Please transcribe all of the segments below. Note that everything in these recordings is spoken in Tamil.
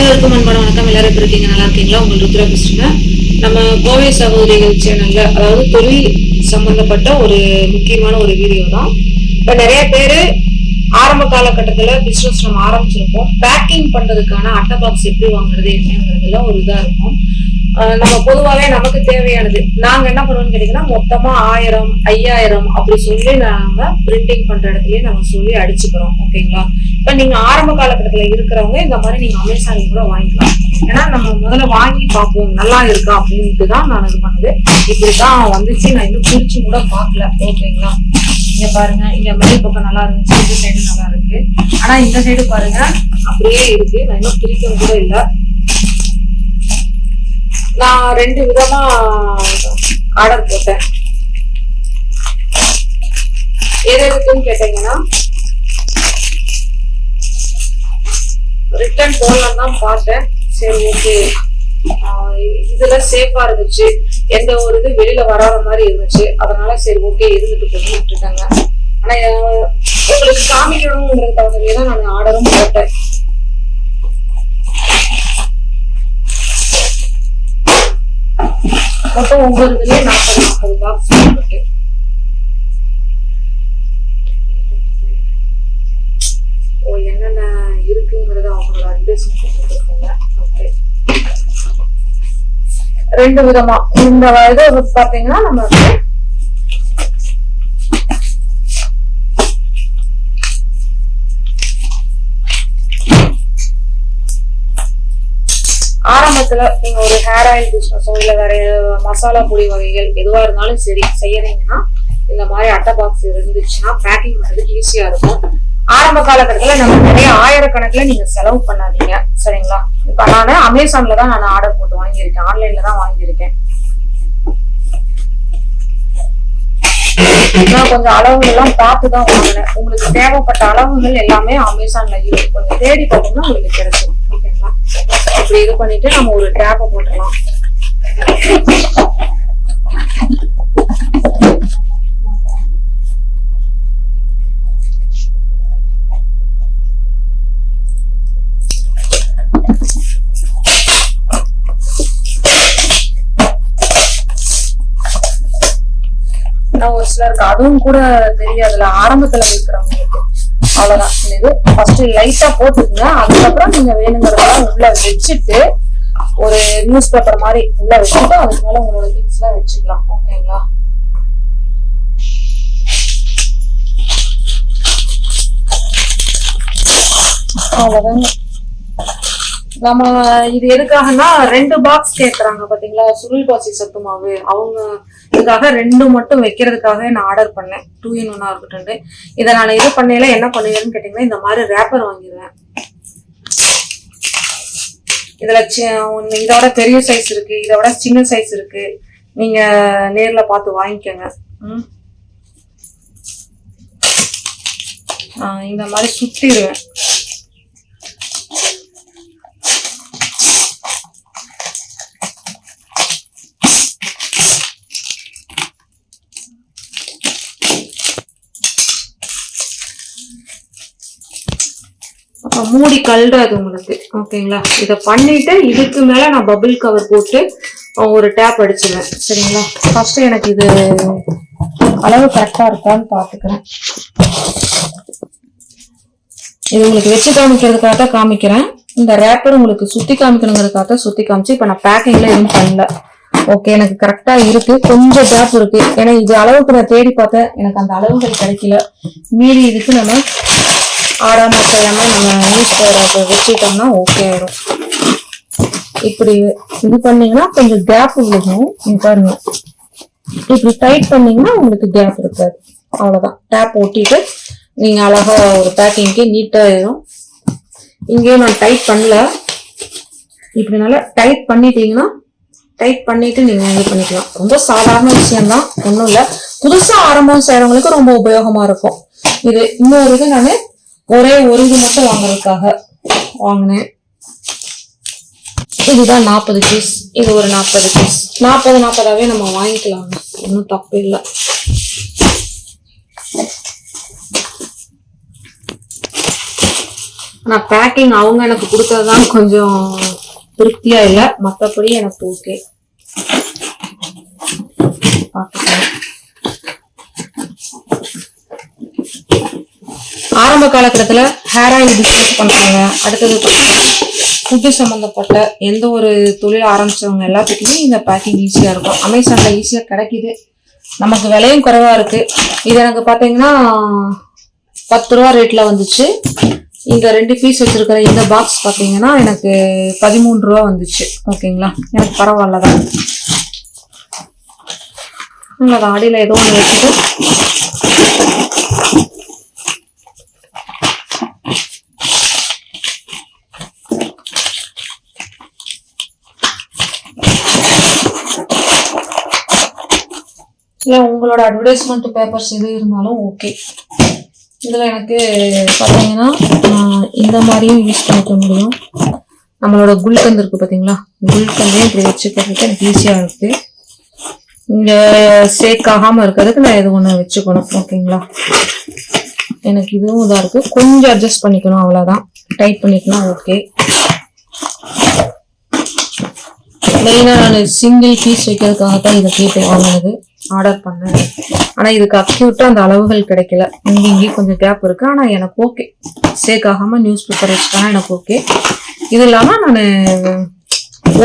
அனைவருக்கும் அன்பான வணக்கம். எல்லாரும் எப்படி இருக்கீங்க? நல்லா இருக்கீங்களா? உங்கள் ருத்ரா பேசுறேங்க. நம்ம கோவை சகோதரிகள் சேனல்ல அதாவது தொழில் சம்பந்தப்பட்ட ஒரு முக்கியமான ஒரு வீடியோ தான். இப்ப நிறைய பேரு ஆரம்ப காலகட்டத்துல பிசினஸ் நம்ம ஆரம்பிச்சிருப்போம். பேக்கிங் பண்றதுக்கான அட்டை பாக்ஸ் எப்படி வாங்குறது என்னங்கிறதுல ஒரு இதா இருக்கும். நம்ம பொதுவாவே நமக்கு தேவையானது நாங்க என்ன பண்ணுவோம்னு கேட்டீங்கன்னா, மொத்தமா 1000 5000 அப்படி சொல்லி நாங்க பிரிண்டிங் பண்ற இடத்துலயே நம்ம சொல்லி அடிச்சுக்கிறோம். ஓகேங்களா? இப்ப நீங்க ஆரம்ப காலகட்டத்துல இருக்கிறவங்க இந்த மாதிரி நீங்க அமேசான்ல கூட வாங்கிக்கலாம். ஏன்னா நம்ம முதல்ல வாங்கி பார்ப்போம் நல்லா இருக்கா அப்படின்ட்டு தான் நான் இது பண்ணுது. இப்படிதான் வந்துச்சு. நான் இன்னும் பிரிச்சு கூட பார்க்கல. ஓகேங்களா? இங்க பாருங்க, இங்க மேல் பக்கம் நல்லா இருந்துச்சு, இந்த சைடு நல்லா இருக்கு. ஆனா இந்த சைடு பாருங்க அப்படியே இருக்கு. நான் இன்னும் பிரிக்கவும் கூட இல்லை. நான் 2 விதமா ஆர்டர் போட்டேன். எதுக்குன்னு கேட்டீங்கன்னா, ரிட்டர்ன் போடலாம் தான் பார்த்தேன். சரி ஓகே, இதுல சேஃபா இருந்துச்சு, எந்த ஒரு இது வெளியில வராத மாதிரி இருந்துச்சு. அதனால சரி ஓகே இருந்துட்டு போய் விட்டுட்டாங்க. ஆனா உங்களுக்கு காமிக்கணுங்கிறதுக்காகவே தான் நான் ஆர்டரும் போட்டேன். மொத்தம் 9 இதுலயே 40 பாக்ஸ் போட்டு என்னென்ன இருக்குங்கிறத அவங்களோட அட்வைஸ் கொடுத்துருக்காங்க. ஓகே, 2 விதமா இந்த இது பாத்தீங்கன்னா நம்ம ஆரம்பத்துல நீங்க ஒரு ஹேர் ஆயில் பிசினஸோ இல்ல வேற மசாலா பொடி வகைகள் எதுவா இருந்தாலும் சரி செய்யறீங்கன்னா, இந்த மாதிரி அட்டை பாக்ஸ் இருந்துச்சுன்னா பேக்கிங் பண்றதுக்கு ஈஸியா இருக்கும். ஆரம்ப காலகட்டத்துல நம்ம நிறைய 1000 கணக்குல நீங்க செலவு பண்ணாதீங்க. சரிங்களா? இப்ப நான் அமேசான்ல தான் நான் ஆர்டர் போட்டு வாங்கியிருக்கேன், ஆன்லைன்ல தான் வாங்கியிருக்கேன். நான் கொஞ்சம் அளவுகள் எல்லாம் பார்த்துதான் வாங்கினேன். உங்களுக்கு தேவைப்பட்ட அளவுகள் எல்லாமே அமேசான்ல இருக்கு. கொஞ்சம் தேடி பார்த்தோம்னா உங்களுக்கு கிடைக்கும். ஓகேங்களா? இப்படி இது பண்ணிட்டு நம்ம ஒரு டேப்பை போட்டுடலாம். ஒரு சிலருக்கு அதுவும் கூட தெரியாதுல, ஆரம்பத்துல இருக்கிறவங்களுக்கு. அவ்வளவுதான். இது ஃபர்ஸ்ட் லைட்டா போட்டுக்குங்க. அதுக்கப்புறம் நீங்க வேணுங்கிறதெல்லாம் உள்ள வச்சுட்டு ஒரு நியூஸ் பேப்பர் மாதிரி உள்ள வச்சுட்டு அதுக்கு மேல உங்களோட திங்ஸ் எல்லாம் வச்சுக்கலாம். ஓகேங்களா? அவ்வளவுதாங்க. நம்ம இது எதுக்காகனா 2 பாக்ஸ் கேக்குறாங்க பாத்தீங்களா, சுருள் பாசி சத்து மாவு. அவங்க இதுக்காக 2 மட்டும் வைக்கிறதுக்காக நான் ஆர்டர் பண்ணேன். 2 in 1 இருக்கட்டும். இதை நான் இது பண்ணல என்ன பண்ணுவேன்னு கேட்டீங்கன்னா, இந்த மாதிரி ரேப்பர் வாங்கிடுவேன். இதுல இதோட பெரிய சைஸ் இருக்கு, இதோட சின்ன சைஸ் இருக்கு. நீங்க நேர்ல பார்த்து வாங்கிக்கோங்க. இந்த மாதிரி சுத்திடுவேன். மூடி கல்றாது உங்களுக்கு. ஓகேங்களா? இதை பண்ணிட்டு இதுக்கு மேல நான் பபிள் கவர் போட்டு ஒரு டேப் அடிச்சிருவேன். சரிங்களா? ஃபர்ஸ்ட் எனக்கு இது அளவு கரெக்டா இருக்கான்னு பாத்துக்கிறேன். இது உங்களுக்கு வச்சு காமிக்கிறதுக்காக தான் காமிக்கிறேன். இந்த ரேப்பர் உங்களுக்கு சுத்தி காமிக்கணுங்கிறதுக்காக சுத்தி காமிச்சு இப்ப நான் பேக்கிங்ல எதுவும் பண்ணல. ஓகே, எனக்கு கரெக்டா இருக்கு. கொஞ்சம் கேப் இருக்கு. ஏன்னா இது அளவுக்கு நான் தேடி பார்த்தேன், எனக்கு அந்த அளவுகள் கிடைக்கல. மீறி இதுக்கு நம்ம ஆறாம செய்யாம நம்ம நியூஸ் பேப்பர் வச்சுட்டோம்னா ஓகே ஆயிடும். இப்படி இது பண்ணீங்கன்னா கொஞ்சம் கேப் விழுகும். பாருங்க, இப்படி டைட் பண்ணீங்கன்னா உங்களுக்கு கேப் இருக்காது. அவ்வளவுதான். டேப் ஒட்டிட்டு நீங்க அழகா ஒரு பேக்கிங்க்கு நீட்டா ஆயிடும். இங்கேயும் நான் டைட் பண்ணல. இப்படி நல்லா டைட் பண்ணிட்டீங்கன்னா, டைட் பண்ணிட்டு நீங்க இது பண்ணிக்கலாம். ரொம்ப சாதாரண விஷயம்தான், ஒன்றும் இல்லை. புதுசா ஆரம்பம் செய்யறவங்களுக்கு ரொம்ப உபயோகமா இருக்கும். இது இன்னொரு இது நான் ஒரே ஒரு இது மட்டும் வாங்குறதுக்காக வாங்கினேன். இதுதான் 40 பீஸ். இது ஒரு 40 பீஸ். 40 நம்ம வாங்கிக்கலாம், ஒன்றும் தப்பு இல்லை. நான் பேக்கிங் அவங்க எனக்கு கொடுத்ததுதான் கொஞ்சம் திருப்தியா இல்லை, மற்றபடி எனக்கு ஓகே. ஆரம்ப காலகட்டத்துல ஹேர் ஆயில் பிசினஸ் பண்றாங்க, அடுத்தது ஃபுட்டு சம்பந்தப்பட்ட எந்த ஒரு தொழில் ஆரம்பிச்சவங்க எல்லாத்துக்குமே இந்த பேக்கிங் ஈஸியா இருக்கும். அமேசான்ல ஈஸியா கிடைக்குது, நமக்கு விலையும் குறைவா இருக்கு. இது எனக்கு பாத்தீங்கன்னா 10 ரூபா ரேட்ல வந்துச்சு. இந்த 2 பீஸ் வச்சிருக்கிற இந்த பாக்ஸ் பாத்தீங்கன்னா எனக்கு 13 ரூபா வந்துச்சு. ஓகேங்களா, எனக்கு பரவாயில்லதான். அடியில ஏதோ ஒன்று வச்சுட்டு இல்லை உங்களோட அட்வர்டைஸ்மெண்ட் பேப்பர்ஸ் எது இருந்தாலும் ஓகே. இதில் எனக்கு பார்த்தீங்கன்னா இந்த மாதிரியும் யூஸ் பண்ணிக்க முடியும். நம்மளோட குல்கந்த் இருக்குது பார்த்தீங்களா, குல்கந்தையும் இப்படி வச்சுக்கிறதுக்கு எனக்கு ஈஸியாக இருக்குது. இங்கே சேக் ஆகாமல் இருக்கிறதுக்கு நான் இது ஒன்று வச்சுக்கணும். ஓகேங்களா, எனக்கு இதுவும் இதாக இருக்குது, கொஞ்சம் அட்ஜஸ்ட் பண்ணிக்கணும், அவ்வளோதான். டைட் பண்ணிக்கலாம். ஓகே, மெயினாக நான் சிங்கிள் பீஸ் வைக்கிறதுக்காக தான் இதை கேட்டு வாங்கினது, ஆர்டர் பண்ணேன். ஆனால் இதுக்கு அக்யூட்டாக அந்த அளவுகள் கிடைக்கல, இங்கேயும் கொஞ்சம் கேப் இருக்குது. ஆனால் எனக்கு ஓகே, சேக் ஆகாமல் நியூஸ் பேப்பர் வச்சுட்டானா எனக்கு ஓகே. இது இல்லாமல் நான்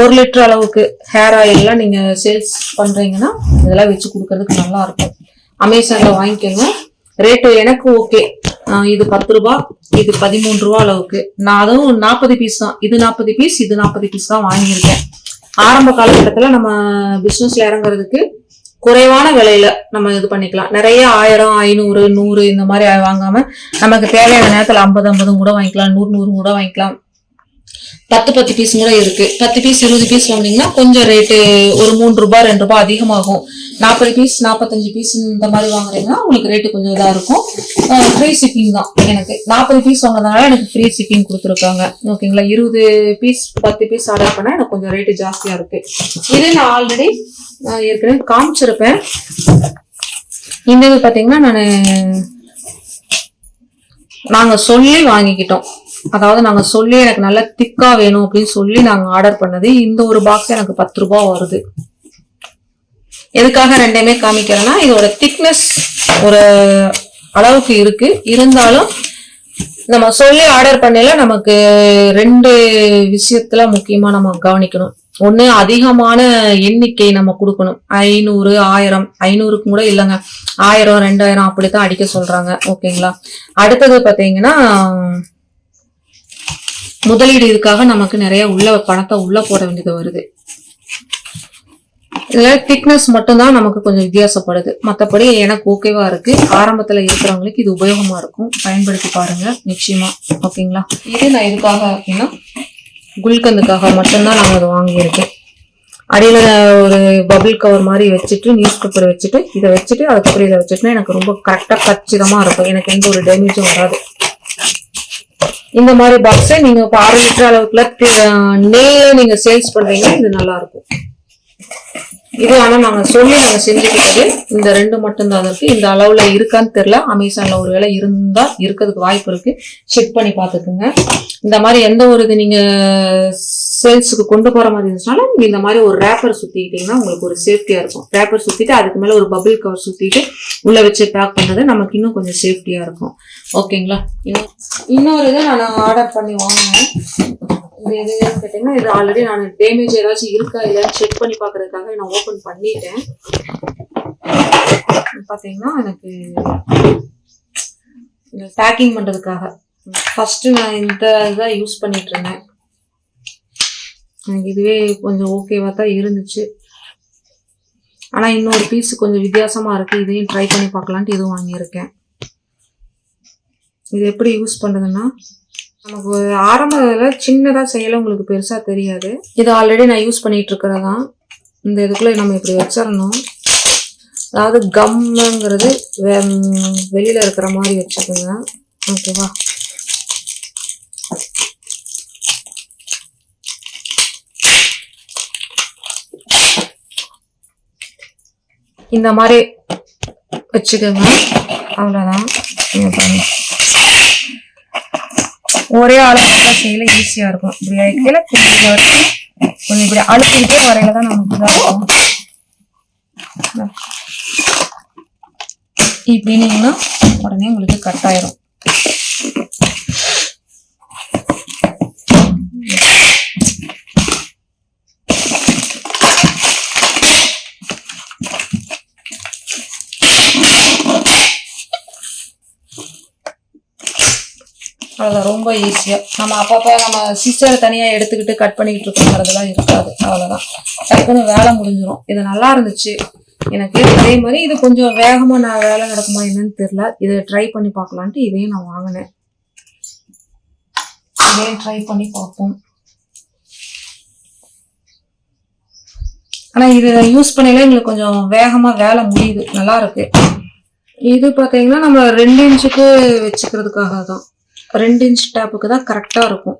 1 லிட்டர் அளவுக்கு ஹேர் ஆயில்லாம் நீங்கள் சேல்ஸ் பண்ணுறீங்கன்னா இதெல்லாம் வச்சு கொடுக்கறதுக்கு நல்லா இருக்கும். அமேசானில் வாங்கிக்கோங்க, ரேட்டு எனக்கு ஓகே. இது 10 ரூபா, இது 13 ரூபா அளவுக்கு. நான் அதுவும் 40 பீஸ் தான், இது 40 பீஸ், இது 40 பீஸ் தான் வாங்கியிருக்கேன். ஆரம்ப காலகட்டத்தில் நம்ம பிஸ்னஸ்ல இறங்குறதுக்கு குறைவான விலையில நம்ம இது பண்ணிக்கலாம். நிறைய 1000, 500, 100 இந்த மாதிரி வாங்காம நமக்கு தேவையான நேரத்தில் 50 கூட வாங்கிக்கலாம், 100 கூட வாங்கிக்கலாம். 10 பீஸ் கூட இருக்கு. 10 பீஸ் 20 பீஸ் வாங்கினீங்கன்னா கொஞ்சம் ரேட்டு ஒரு 3 ரூபாய் 2 ரூபாய் அதிகமாகும். 40 பீஸ் 45 பீஸ் இந்த மாதிரி வாங்குறீங்கன்னா உங்களுக்கு ரேட்டு கொஞ்சம் இதா இருக்கும். ஃப்ரீ ஷிப்பிங் தான். எனக்கு 40 பீஸ் வாங்கினதுனால எனக்கு ஃப்ரீ ஷிப்பிங் கொடுத்துருக்காங்க. ஓகேங்களா, 20 பீஸ் 10 பீஸ் ஆர்டர் பண்ணா எனக்கு கொஞ்சம் ரேட்டு ஜாஸ்தியா இருக்கு. இது நான் ஆல்ரெடி ஏற்கனவே காமிச்சிருப்பேன். இந்த இது பாத்தீங்கன்னா நாங்க சொல்லி வாங்கிக்கிட்டோம். அதாவது நாங்க சொல்லி எனக்கு நல்லா திக்கா வேணும் அப்படின்னு சொல்லி நாங்க ஆர்டர் பண்ணது. இந்த ஒரு பாக்ஸ் எனக்கு 10 ரூபாய் வருது. எதுக்காக ரெண்டையுமே காமிக்கிறேன்னா இதோட திக்னஸ் ஒரு அளவுக்கு இருக்கு, இருந்தாலும் நம்ம சொல்லி ஆர்டர் பண்ணல நமக்கு 2 விஷயத்துல முக்கியமா நம்ம கவனிக்கணும். ஒண்ணு, அதிகமான எண்ணிக்கை நம்ம கொடுக்கணும். 500, 1000, 500க்கு கூட இல்லைங்க, 1000, 2000 அப்படித்தான் அடிக்க சொல்றாங்க. ஓகேங்களா, அடுத்தது பாத்தீங்கன்னா முதலீடு. இதுக்காக நமக்கு நிறைய பணத்தை உள்ள போட வேண்டியது வருது. இதுல திக்னஸ் மட்டும்தான் நமக்கு கொஞ்சம் வித்தியாசப்படுது, மற்றபடி எனக்கு ஓகேவா இருக்கு. ஆரம்பத்துல இருக்கிறவங்களுக்கு இது உபயோகமா இருக்கும், பயன்படுத்தி பாருங்க நிச்சயமா. ஓகேங்களா, இது நான் இதுக்காக அப்படின்னா குல்கந்துக்காக மட்டும்தான் நான் அதை வாங்கியிருக்கேன். அடியில ஒரு பபிள் கவர் மாதிரி வச்சுட்டு நியூஸ் பேப்பர் வச்சுட்டு இதை வச்சுட்டு அதுக்கப்புறம் இதை வச்சுட்டுனா எனக்கு ரொம்ப கரெக்டா கச்சிதமா இருக்கும், எனக்கு எந்த ஒரு டேமேஜும் வராது. இந்த மாதிரி பாக்ஸை நீங்க 6 லிட்டர் அளவுக்குள்ள நெய்ல நீங்க சேல்ஸ் பண்றீங்க, இது நல்லா இருக்கும். இது ஆனா நாங்க சொல்லி நாங்க செஞ்சுக்கிறது இந்த 2 மட்டும்தான் இருக்கு. இந்த அளவுல இருக்கான்னு தெரியல, அமேசான்ல ஒரு வேளை இருந்தா இருக்கிறதுக்கு வாய்ப்பு இருக்கு, செக் பண்ணி பாத்துக்குங்க. இந்த மாதிரி எந்த ஒரு இது நீங்க சேல்ஸுக்கு கொண்டு போற மாதிரி இருந்துச்சுனாலும் நீங்க இந்த மாதிரி ஒரு ரேப்பர் சுத்திக்கிட்டீங்கன்னா உங்களுக்கு ஒரு சேஃப்டியா இருக்கும். ரேப்பர் சுத்திட்டு அதுக்கு மேல ஒரு பபிள் கவர் சுத்திட்டு உள்ள வச்சு பேக் பண்ணது நமக்கு இன்னும் கொஞ்சம் சேஃப்டியா இருக்கும். ஓகேங்களா, இன்னொரு இதை நான் ஆர்டர் பண்ணி வாங்கினேன். இது எதுன்னு கேட்டீங்கன்னா இது ஆல்ரெடி நான் டேமேஜ் ஏதாச்சும் இருக்கா இல்லைன்னு செக் பண்ணி பாக்குறதுக்காக நான் ஓபன் பண்ணிட்டேன். பாத்தீங்கன்னா எனக்கு பேக்கிங் பண்றதுக்காக ஃபர்ஸ்ட் நான் இந்த இதான் யூஸ் பண்ணிட்டு இருந்தேன். எனக்கு இதுவே கொஞ்சம் ஓகேவா தான் இருந்துச்சு. ஆனா இன்னொரு பீஸ் கொஞ்சம் வித்தியாசமா இருக்கு, இதையும் ட்ரை பண்ணி பார்க்கலான்ட்டு இதுவும் வாங்கியிருக்கேன். இது எப்படி யூஸ் பண்றதுன்னா நமக்கு ஆரம்பத்துல சின்னதா செய்யல, உங்களுக்கு பெருசா தெரியாது. இது ஆல்ரெடி நான் யூஸ் பண்ணிட்டு இருக்கிறதான். இந்த இதுக்குள்ள நம்ம இப்படி வச்சிடணும். அதாவது கம்ங்கிறது வெளியில இருக்கிற மாதிரி வச்சுக்கோங்க. ஓகேவா, இந்த மாதிரி வச்சுக்கோங்க, அவ்வளவுதான். ஒரே அளவுக்கு செய்யல ஈஸியா இருக்கும். இப்படி வைக்கல கொஞ்சம் வச்சு கொஞ்சம் இப்படி அழுத்திக்கிட்டே வரையில தான் நமக்கு இதாக இருக்கும். இப்படின்னீங்கன்னா உடனே உங்களுக்கு கட் ஆயிரும். அவ்வளோதான், ரொம்ப ஈஸியா. நம்ம அப்பப்போ நம்ம சிஸ்டர் தனியா எடுத்துக்கிட்டு கட் பண்ணிக்கிட்டு இருக்கோங்கிறதுலாம் இருக்காது. அவ்வளோதான், டக்குன்னு வேலை முடிஞ்சிடும். இது நல்லா இருந்துச்சு எனக்கு. அதே மாதிரி இது கொஞ்சம் வேகமா நான் வேலை நடக்குமா என்னன்னு தெரியல. இதை ட்ரை பண்ணி பார்க்கலான்ட்டு இதையும் நான் வாங்கினேன். இதையும் ட்ரை பண்ணி பார்ப்போம். ஆனா இது யூஸ் பண்ணல எங்களுக்கு கொஞ்சம் வேகமா வேலை முடியுது, நல்லா இருக்கு. இது பாத்தீங்கன்னா நம்ம 2 இன்ச்சுக்கு வச்சுக்கிறதுக்காக தான், 2 இன்ச் டேப்புக்கு தான் கரெக்டா இருக்கும்.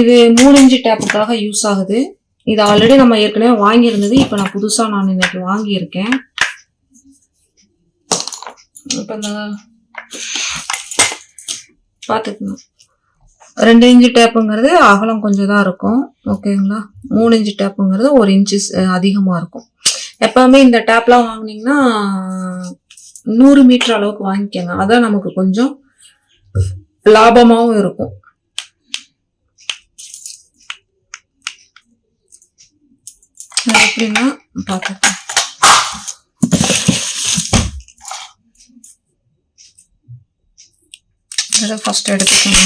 இது 3 இன்ச் டேப்புக்காக யூஸ் ஆகுது. இது ஆல்ரெடி நம்ம ஏற்கனவே வாங்கியிருந்தது. இப்போ நான் புதுசா இன்னைக்கு வாங்கியிருக்கேன். இப்போ இந்த பார்த்துக்கணும், 2 இன்ச் டேப்புங்கிறது அகலம் கொஞ்சம் தான் இருக்கும். ஓகேங்களா, 3 இன்ச் டேப்புங்கிறது 1 இன்ச்சு அதிகமா இருக்கும். எப்பவுமே இந்த டேப்லாம் வாங்கினீங்கன்னா 100 மீட்டர் அளவுக்கு வாங்கிக்கோங்க. அதான் நமக்கு கொஞ்சம் லாபமாகவும் இருக்கும். எப்படின்னா பார்த்துக்கோங்க, ஃபர்ஸ்ட் எடுத்துக்கோங்க.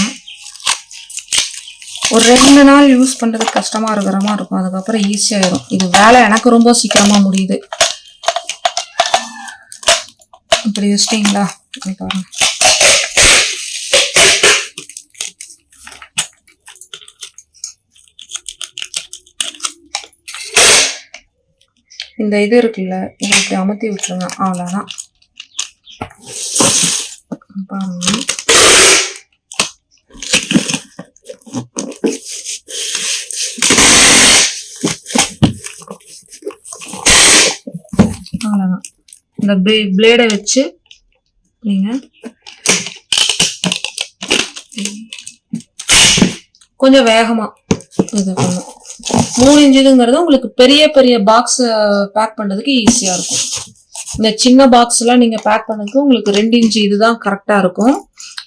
ஒரு 2 நாள் யூஸ் பண்றதுக்கு கஷ்டமா இருக்கிற மாதிரி இருக்கும், அதுக்கப்புறம் ஈஸியாயிரும். இது வேலை எனக்கு ரொம்ப சீக்கிரமா முடியுது. இப்படி வச்சிட்டீங்களா, பாருங்க. இந்த இது இருக்குல்ல, இதை இப்படி அமுத்தி விட்டுருங்க, அவ்வளோதான். பாருங்க, அவ்வளோதான். இந்த பிளேடை வச்சு நீங்க கொஞ்சம் வேகமா இது பண்ணும். 3 இன்ச்சுங்கிறது உங்களுக்கு பெரிய பெரிய பாக்ஸ் பேக் பண்றதுக்கு ஈஸியா இருக்கும். இந்த சின்ன பாக்ஸ் எல்லாம் நீங்க பேக் பண்ணதுக்கு உங்களுக்கு 2 இன்ச்சு இதுதான் கரெக்டா இருக்கும்,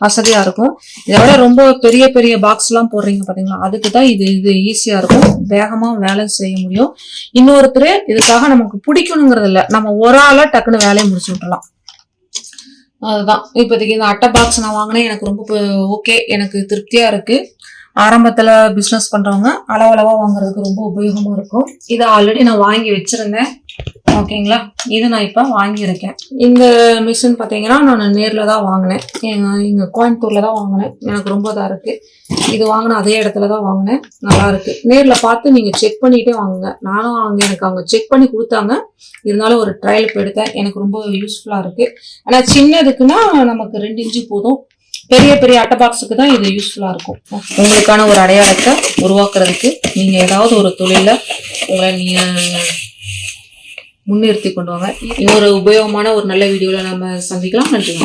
வசதியா இருக்கும். இதை விட ரொம்ப பெரிய பெரிய பாக்ஸ் எல்லாம் போடுறீங்க பாத்தீங்களா, அதுக்கு தான் இது ஈஸியா இருக்கும், வேகமா வேலை செய்ய முடியும். இன்னொருத்தர் இதுக்காக நமக்கு பிடிக்கணுங்கிறது இல்ல, நம்ம ஒரு ஆளா டக்குன்னு வேலையை முடிச்சு விட்டலாம். அதுதான் இப்போதைக்கு இந்த அட்டை பாக்ஸ் நான் வாங்கினேன். எனக்கு ரொம்ப ஓகே, எனக்கு திருப்தியா இருக்கு. ஆரம்பத்துல பிசினஸ் பண்றவங்க அளவளவா வாங்குறதுக்கு ரொம்ப உபயோகமா இருக்கும். இதை ஆல்ரெடி நான் வாங்கி வச்சிருந்தேன். ஓகேங்களா, இது நான் இப்ப வாங்கியிருக்கேன். இந்த மிஷின் பாத்தீங்கன்னா நான் நேர்ல தான் வாங்கினேன், இங்க கோயம்புத்தூர்ல தான் வாங்கினேன். எனக்கு ரொம்ப இதா இருக்கு. இது வாங்கின அதே இடத்துல தான் வாங்கினேன், நல்லா இருக்கு. நேர்ல பார்த்து நீங்க செக் பண்ணிட்டே வாங்குங்க. நானும் எனக்கு அவங்க செக் பண்ணி கொடுத்தாங்க, இருந்தாலும் ஒரு ட்ரையல் போய் எடுத்தேன். எனக்கு ரொம்ப யூஸ்ஃபுல்லா இருக்கு. ஆனா சின்னதுக்குன்னா நமக்கு 2 இன்ச்சு போதும். பெரிய பெரிய அட்டை பாக்ஸுக்கு தான் இது யூஸ்ஃபுல்லா இருக்கும். உங்களுக்கான ஒரு அடையாளத்தை உருவாக்குறதுக்கு நீங்க ஏதாவது ஒரு தொழில உங்களை நீங்க முன்னிறுத்தி கொண்டு வாங்க. இன்னொரு உபயோகமான ஒரு நல்ல வீடியோல நம்ம சந்திக்கலாம். நன்றி.